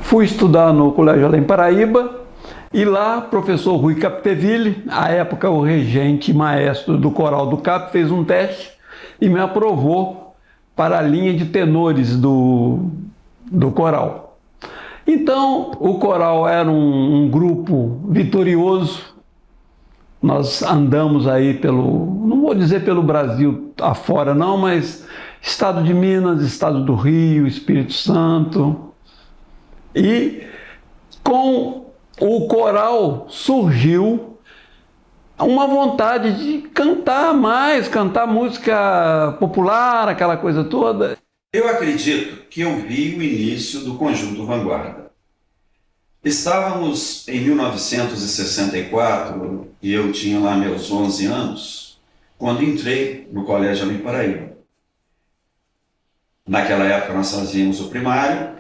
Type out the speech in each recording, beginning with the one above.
Fui estudar no Colégio Além Paraíba e lá, professor Rui Capdeville, à época o regente maestro do coral do CAP, fez um teste e me aprovou para a linha de tenores do coral. Então, o coral era um grupo vitorioso. Nós andamos aí não vou dizer pelo Brasil afora não, mas estado de Minas, estado do Rio, Espírito Santo. E com o coral surgiu uma vontade de cantar mais, cantar música popular, aquela coisa toda. Eu acredito que eu vi o início do Conjunto Vanguarda. Estávamos em 1964 e eu tinha lá meus 11 anos, quando entrei no Colégio Além Paraíba. Naquela época nós fazíamos o primário,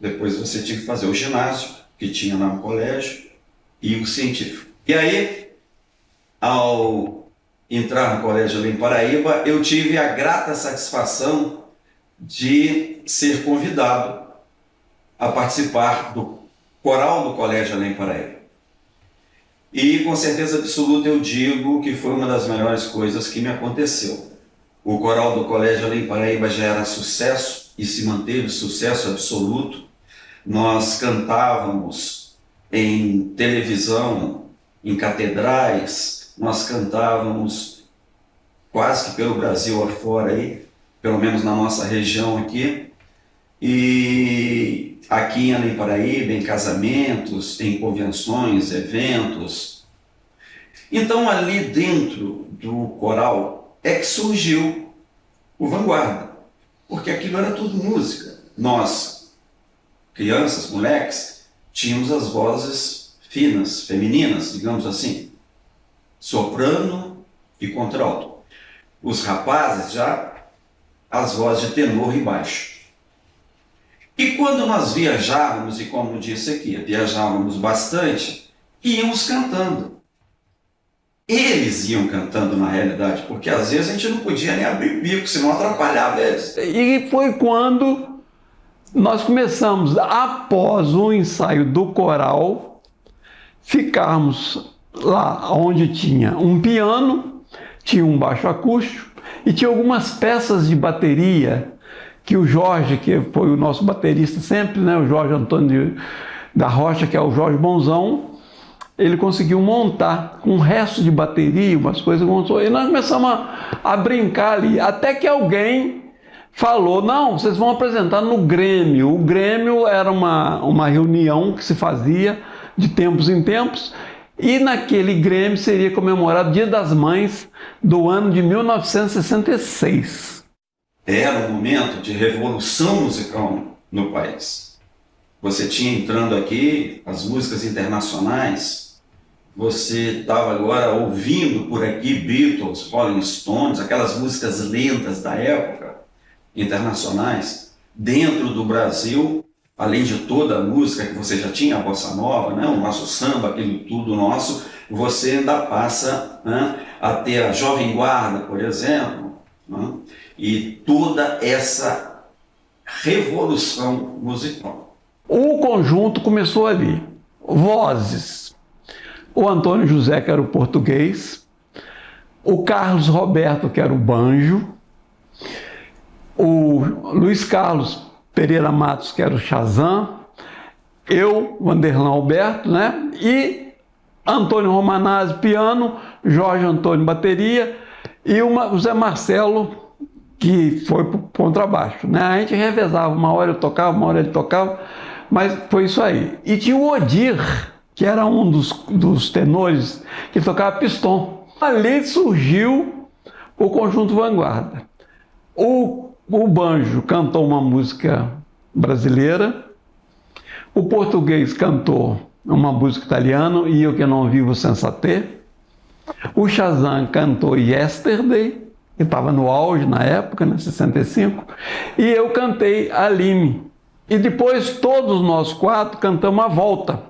depois você tinha que fazer o ginásio, que tinha lá no colégio, e o científico. E aí, ao entrar no Colégio Além Paraíba, eu tive a grata satisfação de ser convidado a participar do coral do Colégio Além Paraíba. E com certeza absoluta eu digo que foi uma das melhores coisas que me aconteceu. O coral do Colégio Além Paraíba já era sucesso e se manteve sucesso absoluto. Nós cantávamos em televisão, em catedrais, nós cantávamos quase que pelo Brasil afora aí, pelo menos na nossa região aqui. E aqui em Além Paraíba, em casamentos, em convenções, eventos. Então ali dentro do coral é que surgiu o Vanguarda, porque aquilo era tudo música. Nós, crianças, moleques, tínhamos as vozes finas, femininas, digamos assim, soprano e contralto. Os rapazes já as vozes de tenor e baixo. E quando nós viajávamos, e como disse aqui, viajávamos bastante, íamos cantando. Eles iam cantando na realidade, porque às vezes a gente não podia nem abrir o bico, senão atrapalhava eles. E foi quando nós começamos, após o ensaio do coral, ficarmos lá onde tinha um piano, tinha um baixo acústico e tinha algumas peças de bateria que o Jorge, que foi o nosso baterista sempre, né, o Jorge Antônio da Rocha, que é o Jorge Bonzão, ele conseguiu montar com um resto de bateria, umas coisas, e nós começamos a brincar ali, até que alguém falou, não, vocês vão apresentar no Grêmio. O Grêmio era uma reunião que se fazia de tempos em tempos, e naquele Grêmio seria comemorado o Dia das Mães do ano de 1966. Era um momento de revolução musical no país. Você tinha entrando aqui as músicas internacionais, você estava agora ouvindo por aqui Beatles, Rolling Stones, aquelas músicas lentas da época, internacionais, dentro do Brasil, além de toda a música que você já tinha, a bossa nova, né, o nosso samba, aquilo tudo nosso, você ainda passa, né, a ter a Jovem Guarda, por exemplo, né, e toda essa revolução musical. O conjunto começou ali. Vozes. O Antônio José, que era o português. O Carlos Roberto, que era o banjo. O Luiz Carlos Pereira Matos, que era o Shazam. Eu, Vanderlan Alberto, né? E Antônio Romanazzi, piano. Jorge Antônio, bateria. E o Zé Marcelo, que foi para o contrabaixo, né? A gente revezava, uma hora eu tocava, uma hora ele tocava, mas foi isso aí. E tinha o Odir, que era um dos tenores, que tocava pistão. Ali surgiu o Conjunto Vanguarda. O banjo cantou uma música brasileira, o português cantou uma música italiana, E Eu Que Não Vivo Senza Te. O Shazam cantou Yesterday, que estava no auge na época, né, 65, e eu cantei Aline. E depois todos nós quatro cantamos A Volta,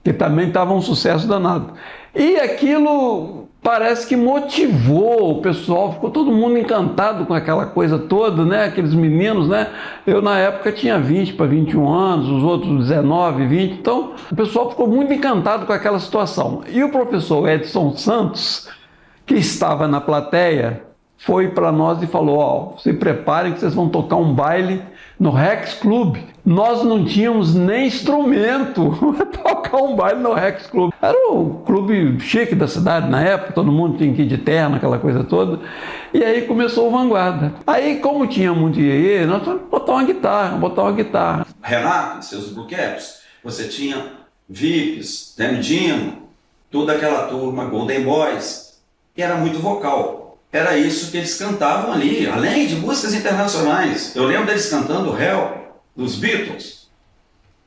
que também estava um sucesso danado. E aquilo parece que motivou o pessoal, ficou todo mundo encantado com aquela coisa toda, né? Aqueles meninos, né? Eu na época tinha 20 para 21 anos, os outros 19, 20, então o pessoal ficou muito encantado com aquela situação. E o professor Edson Santos, que estava na plateia, foi para nós e falou: ó, se preparem que vocês vão tocar um baile no Rex Club. Nós não tínhamos nem instrumento para tocar um baile no Rex Club. Era o clube chique da cidade na época, todo mundo tinha que ir de terno, aquela coisa toda. E aí começou o Vanguarda. Aí, como tinha muito iê, nós vamos botar uma guitarra. Renato, seus bluecaps, você tinha VIPs, Temidino, toda aquela turma, Golden Boys, que era muito vocal. Era isso que eles cantavam ali, além de músicas internacionais. Eu lembro deles cantando Help, dos Beatles.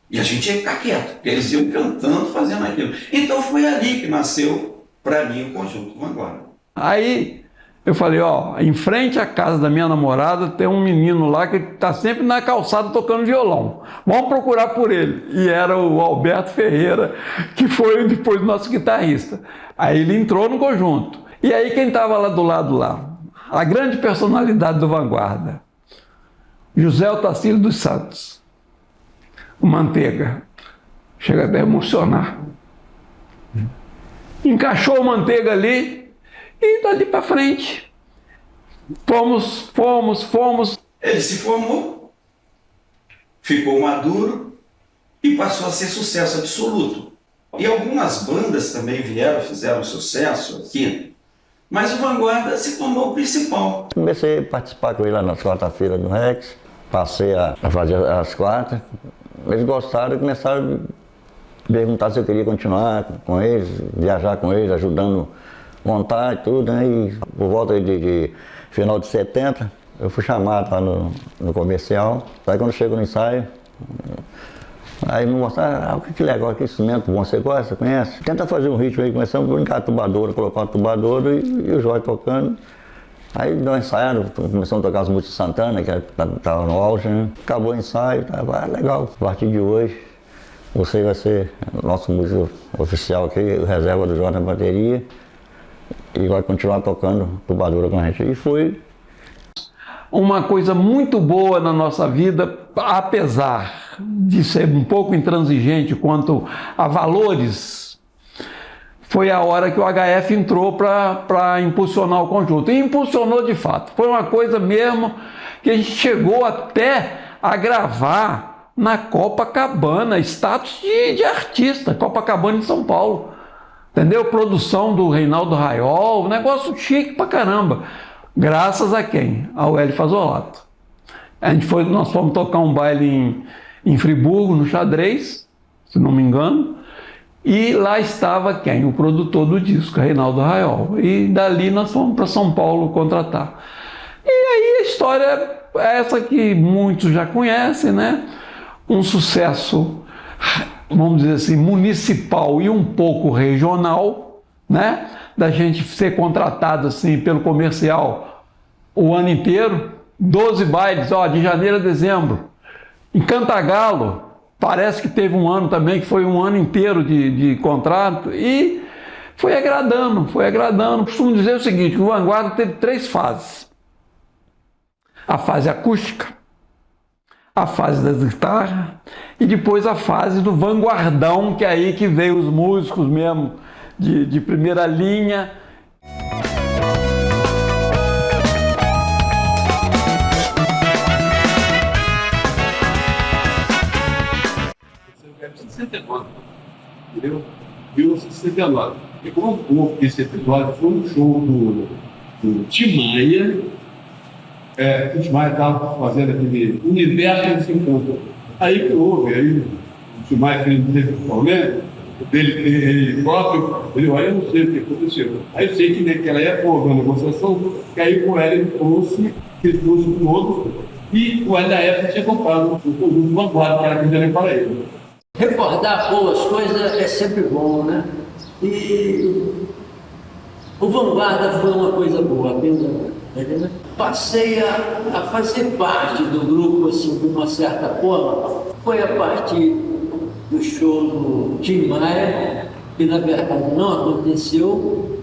E a gente ia ficar quieto, porque eles iam cantando, fazendo aquilo. Então foi ali que nasceu, para mim, o Conjunto Vanguarda. Aí eu falei: ó, em frente à casa da minha namorada tem um menino lá que está sempre na calçada tocando violão. Vamos procurar por ele. E era o Alberto Ferreira, que foi depois o nosso guitarrista. Aí ele entrou no conjunto. E aí quem estava lá do lado lá? A grande personalidade do Vanguarda, José Otacílio dos Santos, o Manteiga. Chega até a emocionar. Encaixou o Manteiga ali e dali para frente. Fomos. Ele se formou, ficou maduro e passou a ser sucesso absoluto. E algumas bandas também vieram, fizeram sucesso aqui. Mas o Vanguarda se tornou o principal. Comecei a participar com ele lá nas quarta-feiras do Rex, passei a fazer as quartas. Eles gostaram e começaram a perguntar se eu queria continuar com eles, viajar com eles, ajudando a montar e tudo, né? E por volta de final de 70, eu fui chamado lá no comercial. Aí quando chego no ensaio, aí me mostraram: que legal, que instrumento bom, você gosta, conhece? Tenta fazer um ritmo aí, começamos a brincar a tubadora, colocar uma tubadora e o Jorge tocando. Aí nós ensaiamos, começamos a tocar as músicas de Santana, que estava no auge, né? Acabou o ensaio, tava legal. A partir de hoje, você vai ser nosso músico oficial aqui, o reserva do Jorge na bateria, e vai continuar tocando tubadora com a gente. E foi uma coisa muito boa na nossa vida, apesar de ser um pouco intransigente quanto a valores, foi a hora que o HF entrou para impulsionar o conjunto. E impulsionou de fato. Foi uma coisa mesmo que a gente chegou até a gravar na Copacabana, status de artista, Copacabana em São Paulo. Entendeu? Produção do Reinaldo Raiol, um negócio chique pra caramba. Graças a quem? Ao Hélio Fazolato. Nós fomos tocar um baile em Friburgo, no Xadrez, se não me engano, e lá estava quem? O produtor do disco, Reinaldo Raiol. E dali nós fomos para São Paulo contratar. E aí a história é essa que muitos já conhecem, né? Um sucesso, vamos dizer assim, municipal e um pouco regional, né? Da gente ser contratado assim pelo comercial o ano inteiro, 12 bailes, ó, de janeiro a dezembro. Em Cantagalo, parece que teve um ano também que foi um ano inteiro de contrato e foi agradando. Costumo dizer o seguinte: o Vanguarda teve 3 fases. A fase acústica, a fase das guitarras e depois a fase do vanguardão, que é aí que veio os músicos mesmo de primeira linha. Entendeu? 1969. E como houve esse episódio, foi um show do Tim Maia. O Tim Maia estava fazendo aquele universo que se encontra. Aí que houve, aí o Tim Maia fez um problema, ele próprio, ele olha, eu não sei o que aconteceu. Aí eu sei que naquela época houve uma negociação, que aí com ela ele trouxe um outro, e o Hélio da época tinha comprado o conjunto Vanguarda, que era que eu para ele. Recordar boas coisas é sempre bom, né? E o Vanguarda foi uma coisa boa, apenas passei a fazer parte do grupo assim, de uma certa forma. Foi a partir do show do Tim Maia, que na verdade não aconteceu,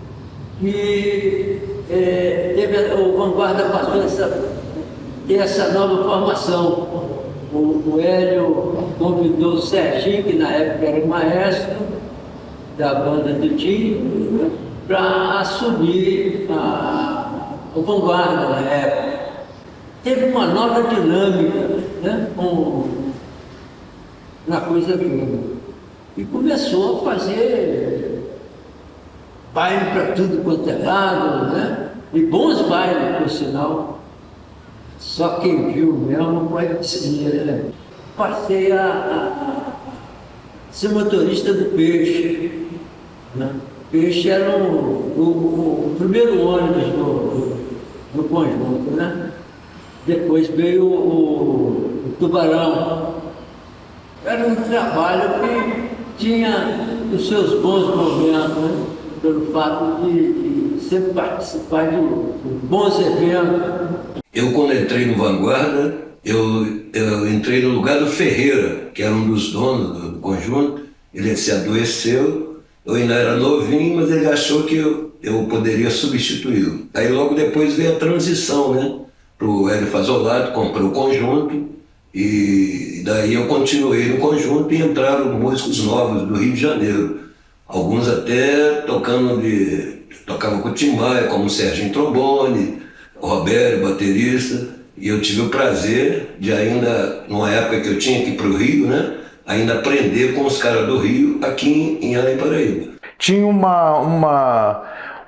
que o Vanguarda passou essa nova formação. O Hélio convidou o Serginho, que na época era o maestro da banda do Tio, para assumir o Vanguarda na época. Teve uma nova dinâmica, né, na coisa toda. E começou a fazer baile para tudo quanto é lado, né? E bons bailes, por sinal. Só quem viu mesmo foi né? Passei a ser motorista do Peixe. Né? Peixe era o primeiro ônibus do conjunto, né? Depois veio o Tubarão. Era um trabalho que tinha os seus bons momentos, né? Pelo fato de sempre participar de bons eventos. Eu, quando entrei no Vanguarda, eu entrei no lugar do Ferreira, que era um dos donos do conjunto. Ele se adoeceu, eu ainda era novinho, mas ele achou que eu poderia substituí-lo. Aí logo depois veio a transição, né? Para o Hélio Fazolato, comprou o conjunto, e daí eu continuei no conjunto e entraram músicos novos do Rio de Janeiro. Alguns até tocavam com o Tim Maia, como o Serginho Trombone, o Roberto, baterista, e eu tive o prazer de ainda, numa época que eu tinha que ir para o Rio, né, ainda aprender com os caras do Rio aqui em Além Paraíba. Tinha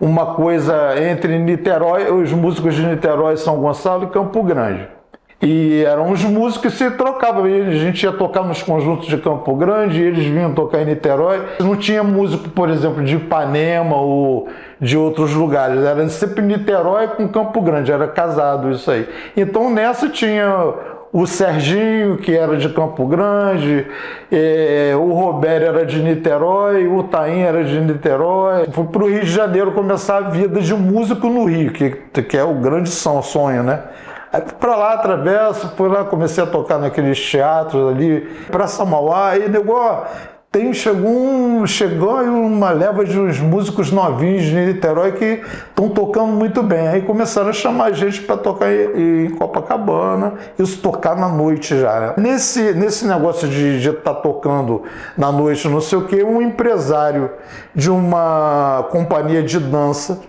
uma coisa entre Niterói, os músicos de Niterói, São Gonçalo e Campo Grande. E eram os músicos que se trocavam, a gente ia tocar nos conjuntos de Campo Grande, e eles vinham tocar em Niterói. Não tinha músico, por exemplo, de Ipanema ou de outros lugares, era sempre Niterói com Campo Grande, era casado isso aí. Então nessa tinha o Serginho, que era de Campo Grande, o Roberto era de Niterói, o Taim era de Niterói. Fui para o Rio de Janeiro começar a vida de músico no Rio, que é o grande sonho, né? Aí para lá, atravessa, fui lá, comecei a tocar naqueles teatros ali, Praça Mauá, aí negócio, chegou uma leva de uns músicos novinhos de Niterói que estão tocando muito bem. Aí começaram a chamar a gente para tocar em Copacabana, isso tocar na noite já, né? Nesse negócio de estar tocando na noite, não sei o que, um empresário de uma companhia de dança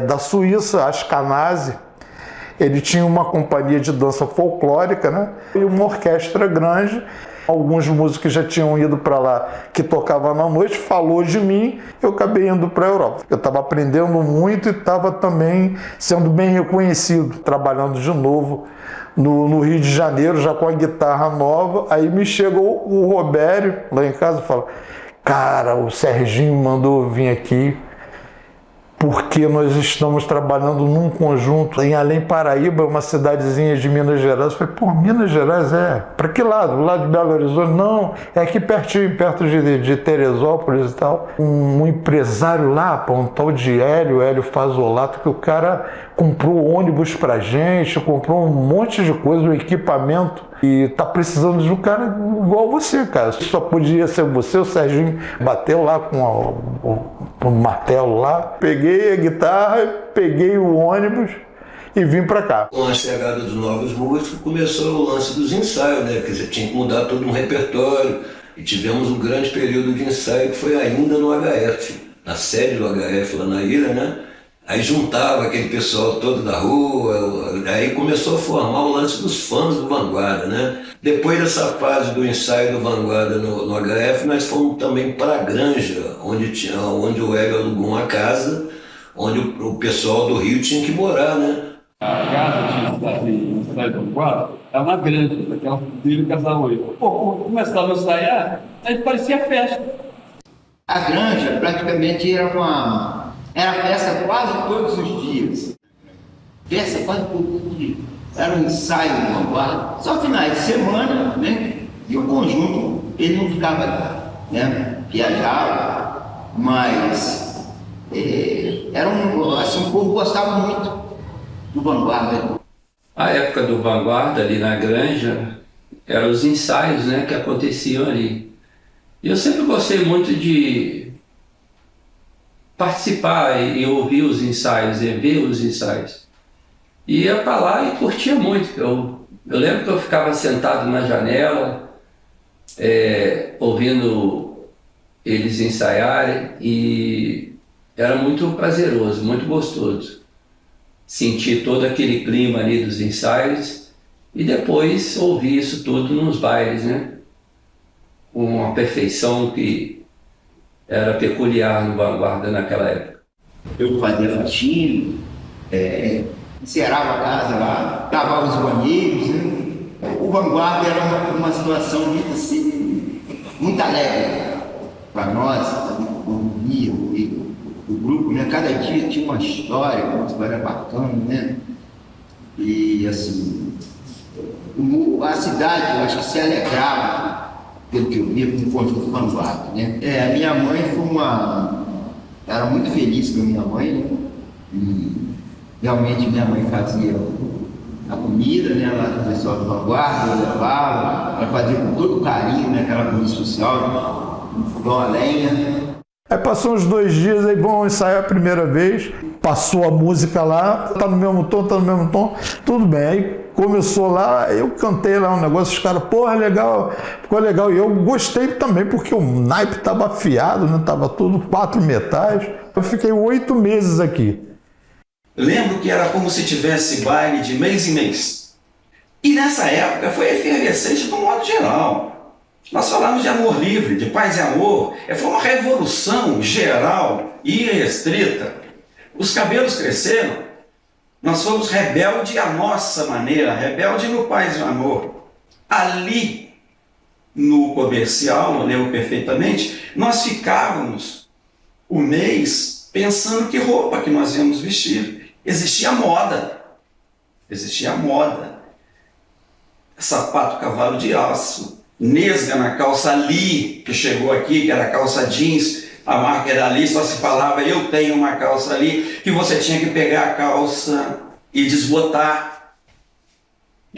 da Suíça, Ashkenazi, ele tinha uma companhia de dança folclórica, né? E uma orquestra grande. Alguns músicos já tinham ido para lá que tocavam na noite, falou de mim, eu acabei indo para a Europa. Eu estava aprendendo muito e estava também sendo bem reconhecido, trabalhando de novo no Rio de Janeiro, já com a guitarra nova. Aí me chegou o Robério lá em casa e falou: cara, o Serginho mandou vir aqui porque nós estamos trabalhando num conjunto em Além Paraíba, uma cidadezinha de Minas Gerais. Eu falei, pô, Minas Gerais para que lado? Do lado de Belo Horizonte? Não, é aqui pertinho, perto de Teresópolis e tal. Um empresário lá, um tal de Hélio Fazolato, que o cara comprou ônibus pra gente, comprou um monte de coisa, um equipamento, e tá precisando de um cara igual você, cara. Só podia ser você, o Serginho bateu lá com o martelo lá, peguei a guitarra, peguei o ônibus e vim para cá. Com a chegada dos novos músicos, começou o lance dos ensaios, né? Quer dizer, tinha que mudar todo um repertório, e tivemos um grande período de ensaio que foi ainda no HF, na sede do HF lá na ilha, né? Aí juntava aquele pessoal todo da rua, aí começou a formar o lance dos fãs do Vanguarda, né? Depois dessa fase do ensaio do Vanguarda no HF, nós fomos também para a Granja, onde o Hélio alugou uma casa, onde o pessoal do Rio tinha que morar, né? A casa de cidade do Vanguarda é uma granja, daquela dele casaram aí. Pô, começava a ensaiar, aí parecia festa. A Granja praticamente era festa quase todos os dias. Festa quase todos os dias. Era um ensaio de Vanguarda. Só finais de semana, né? E o conjunto, ele não ficava lá, né? Viajava, mas o povo gostava muito do Vanguarda. A época do Vanguarda ali na Granja eram os ensaios, né, que aconteciam ali. E eu sempre gostei muito de participar e ouvir os ensaios, e ver os ensaios. E ia para lá e curtia muito. Eu lembro que eu ficava sentado na janela, ouvindo eles ensaiarem, e era muito prazeroso, muito gostoso. Sentir todo aquele clima ali dos ensaios e depois ouvir isso tudo nos bailes, né? Com uma perfeição que era peculiar no Vanguarda naquela época. Eu fazia faxina, encerava a casa lá, lavava os banheiros, né? O Vanguarda era uma situação muito assim, muito alegre para nós, o grupo, né? Cada dia tinha uma história bacana, né? E assim, a cidade, eu acho que se alegrava, pelo que eu via, com o conjunto Vanguarda, né? A minha mãe era muito feliz com a minha mãe, né? E realmente minha mãe fazia a comida, né? Lá do pessoal do Vanguarda, eu levava, ela fazia com todo carinho, né? Aquela comida social, um fogão a lenha. Aí passou uns 2 dias, aí vão ensaiar a primeira vez, passou a música lá, tá no mesmo tom, tudo bem. Aí começou lá, eu cantei lá um negócio, os caras, porra, legal, ficou legal. E eu gostei também, porque o naipe tava afiado, né? Tava tudo 4 metais. Eu fiquei 8 meses aqui. Lembro que era como se tivesse baile de mês em mês. E nessa época foi efervescente de um modo geral. Nós falamos de amor livre, de paz e amor. Foi uma revolução geral e restrita. Os cabelos cresceram. Nós fomos rebelde à nossa maneira, rebelde no paz e no amor. Ali, no comercial, eu lembro perfeitamente, nós ficávamos o mês pensando que roupa que nós íamos vestir. Existia moda. Sapato cavalo de aço. Nesga na calça Lee, que chegou aqui, que era calça jeans, a marca era Lee, só se falava eu tenho uma calça Lee, que você tinha que pegar a calça e desbotar.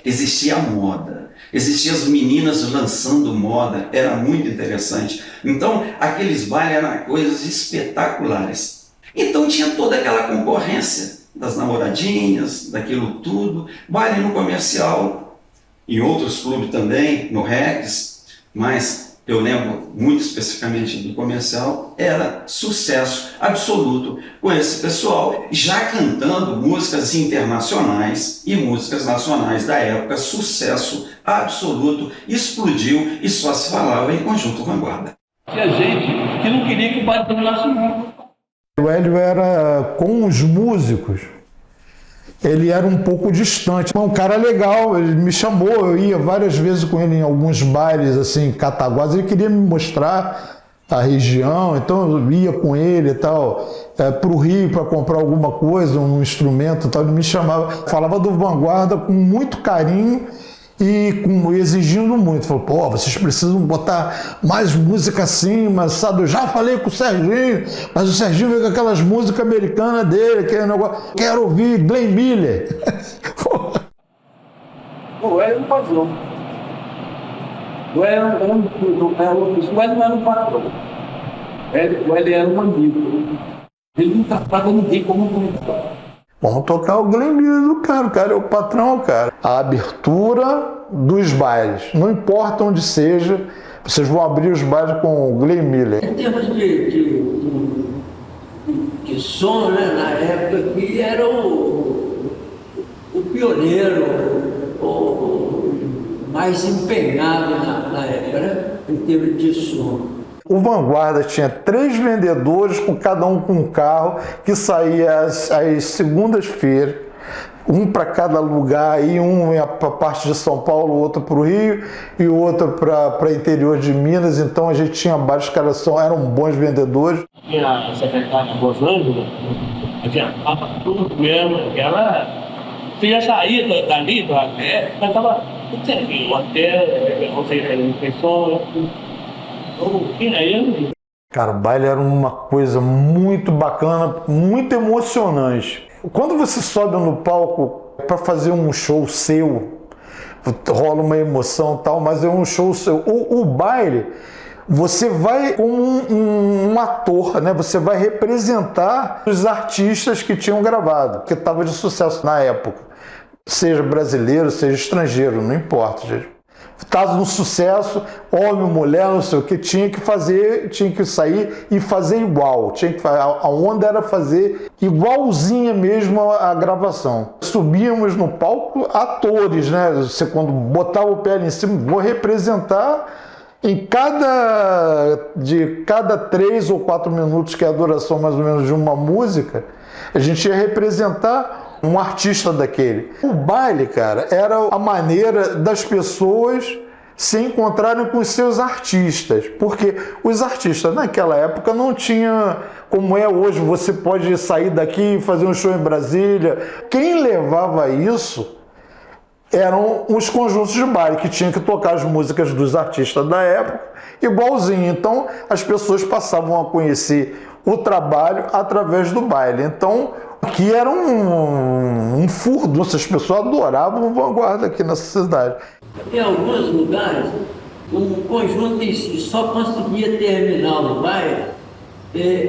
Existia moda, existiam as meninas lançando moda, era muito interessante. Então aqueles bailes eram coisas espetaculares. Então tinha toda aquela concorrência das namoradinhas, daquilo tudo, baile no comercial, em outros clubes também, no Rex, mas eu lembro muito especificamente do comercial, era sucesso absoluto com esse pessoal, já cantando músicas internacionais e músicas nacionais da época, sucesso absoluto, explodiu e só se falava em conjunto Vanguarda. Tinha gente que não queria que o baile terminasse nunca. O Hélio era, com os músicos, ele era um pouco distante. Um cara legal, ele me chamou, eu ia várias vezes com ele em alguns bailes, assim, Cataguases, ele queria me mostrar a região, então eu ia com ele e tal, para o Rio para comprar alguma coisa, um instrumento e tal, ele me chamava, falava do Vanguarda com muito carinho e exigindo muito. Falou, pô, vocês precisam botar mais música assim, mas sabe, eu já falei com o Serginho, mas o Serginho veio com aquelas músicas americanas dele, aquele negócio, quero ouvir Glenn Miller. O Hélio era um patrão. O Hélio não era um patrão. O Hélio era um amigo. Ele não tratava ninguém como um patrão. Vamos tocar o Glenn Miller do cara, o cara é o patrão, cara. A abertura dos bailes, não importa onde seja, vocês vão abrir os bailes com o Glenn Miller. Em termos de som, né, na época, que era o pioneiro, o mais empenhado na época, né, em termos de som. O Vanguarda tinha 3 vendedores, com cada um com um carro, que saía às segundas-feiras, um para cada lugar, aí um ia para a parte de São Paulo, outro para o Rio e o outro para o interior de Minas. Então a gente tinha vários caras, eram bons vendedores. Tinha a secretária Rosângela, adiantava tudo mesmo, ela ia sair dali, mas estava tudo certinho, até você refeição. Cara, o baile era uma coisa muito bacana, muito emocionante. Quando você sobe no palco para fazer um show seu, rola uma emoção e tal, mas é um show seu. O baile, você vai como um ator, né? Você vai representar os artistas que tinham gravado, que estavam de sucesso na época. Seja brasileiro, seja estrangeiro, não importa, gente. Estava no sucesso, homem, mulher, não sei o que, tinha que fazer, tinha que sair e fazer igual. A onda era fazer igualzinha mesmo a gravação. Subíamos no palco atores, né? Você quando botava o pé ali em cima, vou representar de cada 3 ou 4 minutos, que é a duração mais ou menos de uma música, a gente ia representar um artista daquele. O baile, cara, era a maneira das pessoas se encontrarem com os seus artistas, porque os artistas naquela época não tinham, como é hoje, você pode sair daqui e fazer um show em Brasília. Quem levava isso eram os conjuntos de baile, que tinham que tocar as músicas dos artistas da época, igualzinho. Então, as pessoas passavam a conhecer o trabalho através do baile. Então, aqui era um furdo, as pessoas adoravam o Vanguarda aqui nessa cidade. Em alguns lugares, um conjunto em si só conseguia terminar o baile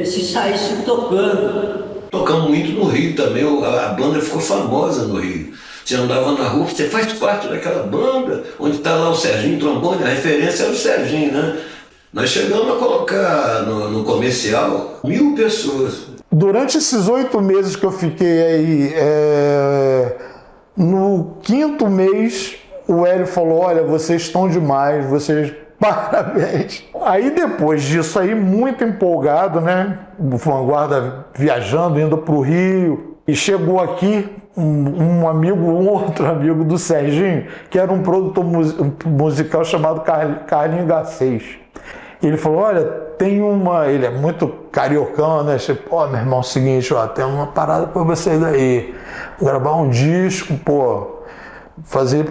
se saísse tocando. Tocamos muito no Rio também, a banda ficou famosa no Rio. Você andava na rua, você faz parte daquela banda, onde está lá o Serginho Trombone, a referência era o Serginho, né? Nós chegamos a colocar no comercial 1.000 pessoas. Durante esses 8 meses que eu fiquei aí, no 5º mês, o Hélio falou, olha, vocês estão demais, vocês, parabéns. Aí depois disso aí, muito empolgado, né? O Vanguarda viajando, indo para o Rio, e chegou aqui um outro amigo do Serginho, que era um produtor musical chamado Carlinho Garcês. Ele falou, olha, tem ele é muito cariocão, né? Pô, meu irmão, é o seguinte, ó, tem uma parada pra vocês aí. Vou gravar um disco,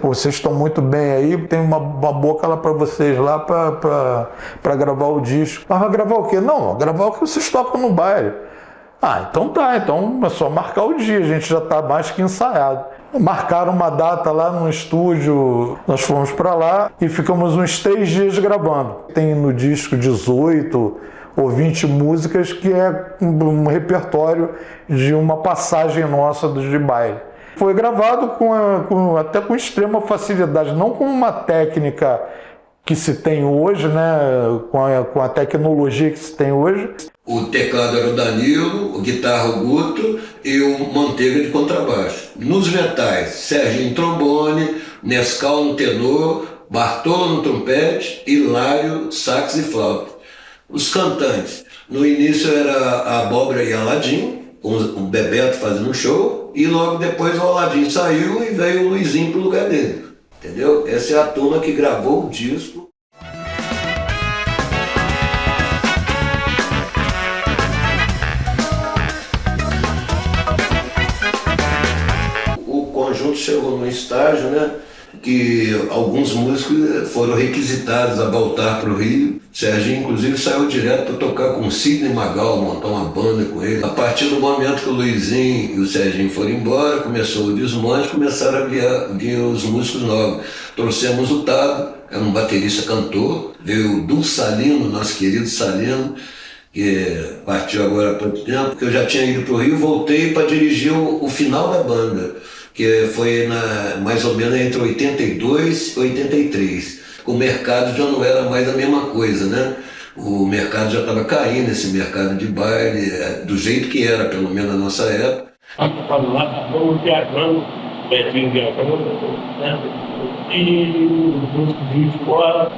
vocês estão muito bem aí, tem uma boca lá pra vocês lá pra gravar o disco. Mas vai gravar o quê? Não, gravar o que vocês tocam no baile. Ah, então tá, então é só marcar o dia, a gente já tá mais que ensaiado. Marcaram uma data lá no estúdio, nós fomos para lá e ficamos uns 3 dias gravando. Tem no disco 18 ou 20 músicas, que é um repertório de uma passagem nossa de baile. Foi gravado até com extrema facilidade, não com uma técnica que se tem hoje, né, com a tecnologia que se tem hoje. O teclado era o Danilo, o guitarra o Guto e o Manteiga de contrabaixo. Nos metais, Serginho trombone, Nescau no tenor, Bartolo no trompete, Hilário, sax e flauta. Os cantantes, no início era a Abóbora e Aladim, com o Bebeto fazendo um show, e logo depois o Aladim saiu e veio o Luizinho pro lugar dele. Entendeu? Essa é a turma que gravou o disco. O conjunto chegou num estágio, né, que alguns músicos foram requisitados a voltar para o Rio. Serginho, inclusive, saiu direto para tocar com o Sidney Magal, montar uma banda com ele. A partir do momento que o Luizinho e o Serginho foram embora, começou o desmonte, começaram a vir os músicos novos. Trouxemos o Tado, era um baterista cantor, veio o Dulce Salino, nosso querido Salino, que partiu agora há pouco tempo, que eu já tinha ido para o Rio, voltei para dirigir o final da banda, que foi mais ou menos entre 82 e 83. O mercado já não era mais a mesma coisa, né? O mercado já estava caindo, esse mercado de baile, do jeito que era, pelo menos na nossa época. Estamos viajando, Betinho viajando, né? E o músico de fora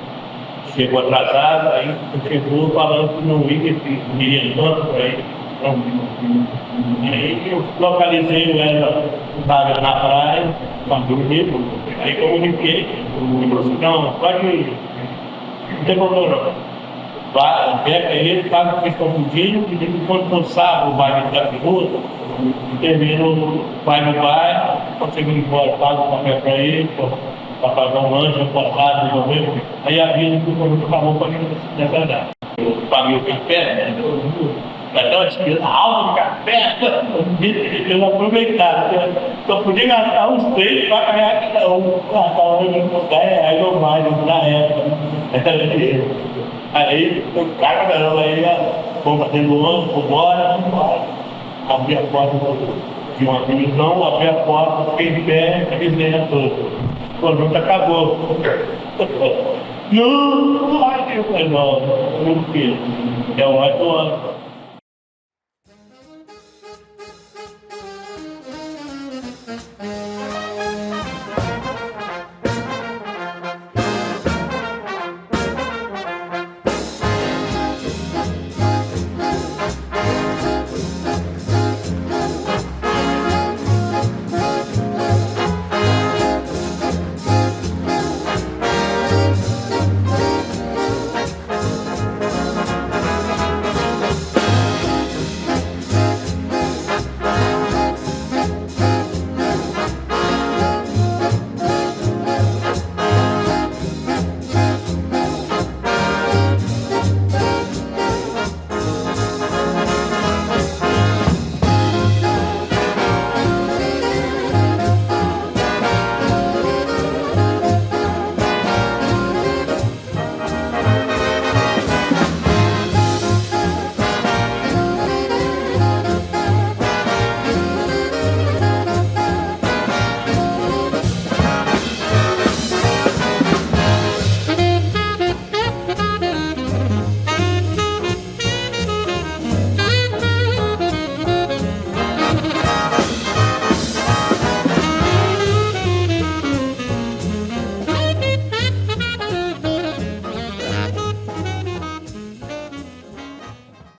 chegou atrasado, aí chegou falando que não ia, que iria tanto para ele. Aí eu localizei ela na praia, dormindo. Aí comuniquei, ele falou assim, não, pode ir, não tem problema não. Pega ele, paga o que estão pedindo, e quando for sábado, vai me dar minuto, termino, vai no bar, quando chega embora, paga o café para ele, para pagar um lanche, um portado, resolver. Aí avisa que o produto acabou para mim nessa data. Eu paguei o café, né? Vai dar uma despesa alta de café, eu aproveitava, só podia gastar uns 3 para ganhar cada um, gastar R$10 ou mais na época. Aí, o cara, caramba, aí, vamos batendo o ônibus, vamos embora. Abri a porta de uma divisão, abri a porta, fiquei de pé, resenha tudo. O conjunto acabou. Não, eu falei, não, não fiz. É um ótimo ano.